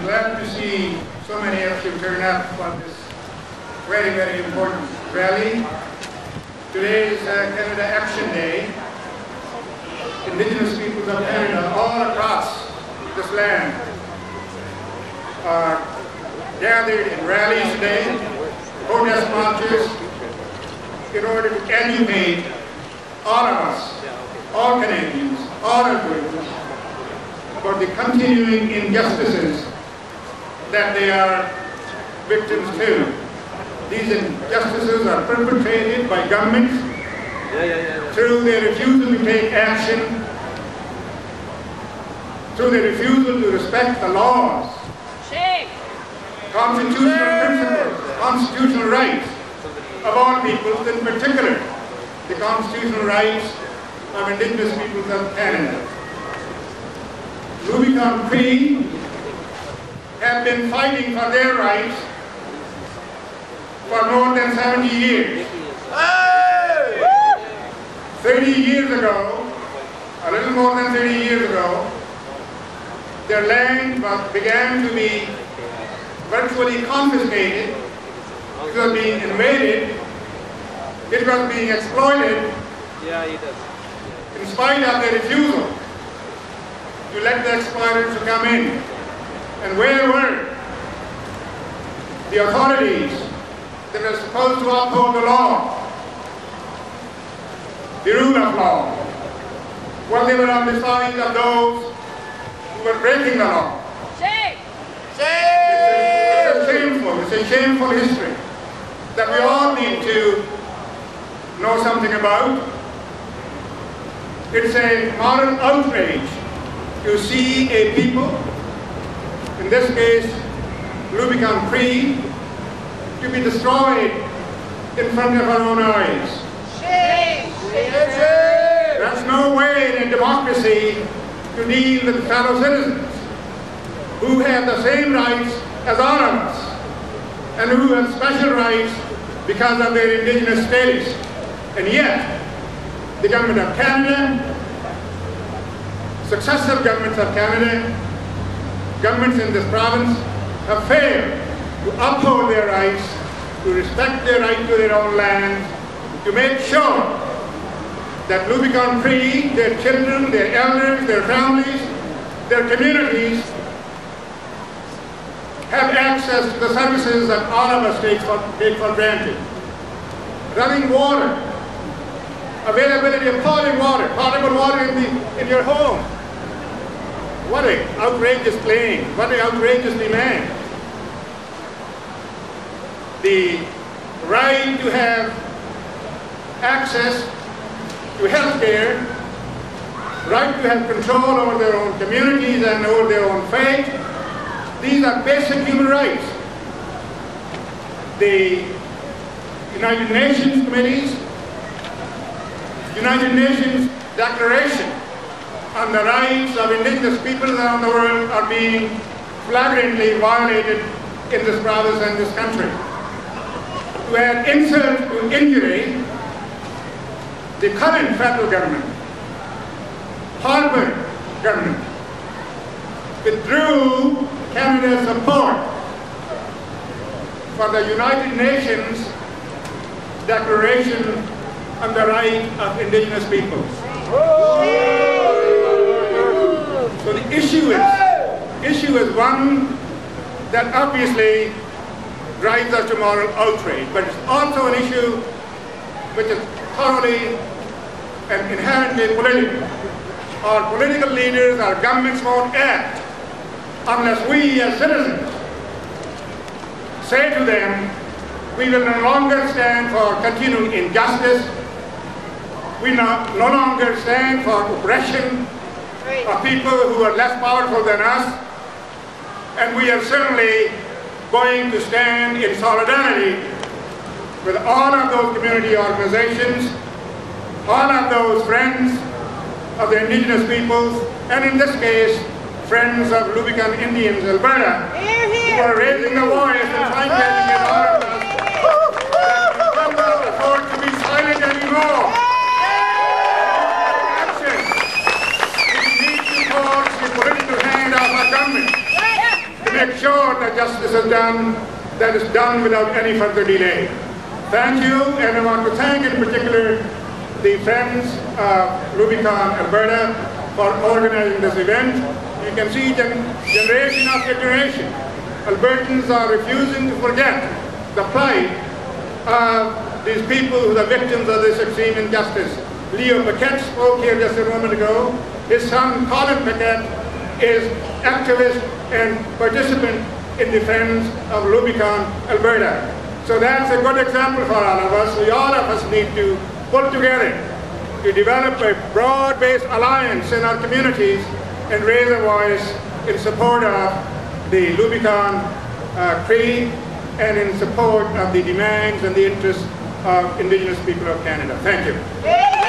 I'm glad to see so many of you turn up for this very, very important rally. Today is Canada Action Day. Indigenous peoples of Canada all across this land are gathered in rallies today, protest marches, in order to educate all of us, all Canadians, all Albertans, about the continuing injustices that they are victims to. These injustices are perpetrated by governments through their refusal to take action, through their refusal to respect the laws, constitutional principles, constitutional rights of all peoples, in particular the constitutional rights of Indigenous peoples of Canada. Rubicon Cree have been fighting for their rights for more than 70 years. 30 years ago, a little more than 30 years ago, their land began to be virtually confiscated. It was being invaded. It was being exploited. In spite of their refusal to let the exploiters come in. And where were the authorities that were supposed to uphold the law, the rule of law? Well, they were on the side of those who were breaking the law. Shame! It's a shameful history that we all need to know something about. It's a moral outrage to see a people, in this case Rubicon Cree, to be destroyed in front of our own eyes. Shame! That's no way in a democracy to deal with fellow citizens who have the same rights as all of us and who have special rights because of their Indigenous status. And yet, the Government of Canada, successive governments of Canada, governments in this province have failed to uphold their rights, to respect their right to their own land, to make sure that Rubicon Cree, their children, their elders, their families, their communities have access to the services that all of us take for granted. Running water, availability of potable water in your home. What an outrageous claim, what an outrageous demand. The right to have access to health care, right to have control over their own communities and over their own faith. These are basic human rights. The United Nations committees, United Nations Declaration on the rights of Indigenous peoples around the world are being flagrantly violated in this province and this country. To add insult to injury, the current federal government, Harper government, withdrew Canada's support for the United Nations Declaration on the Right of Indigenous Peoples. So the issue is one that obviously drives us to moral outrage, but it's also an issue which is thoroughly and inherently political. Our political leaders, our governments won't act unless we as citizens say to them, we will no longer stand for continuing injustice, we no longer stand for oppression of people who are less powerful than us, and we are certainly going to stand in solidarity with all of those community organizations, all of those friends of the Indigenous peoples, and in this case, friends of Rubicon Indians, Alberta, who are raising the voice and trying to get all of us that we cannot afford to be silent anymore. We need to force the political hand of our government to make sure that justice is done, that is done without any further delay. Thank you, and I want to thank in particular the Friends of Rubicon, Alberta, for organizing this event. You can see generation after generation, Albertans are refusing to forget the plight of these people who are victims of this extreme injustice. Leo Paquette spoke here just a moment ago. His son, Colin Paquette, is activist and participant in the Friends of Rubicon, Alberta. So that's a good example for all of us. All of us need to pull together to develop a broad-based alliance in our communities and raise a voice in support of the Rubicon Cree and in support of the demands and the interests of Indigenous people of Canada. Thank you.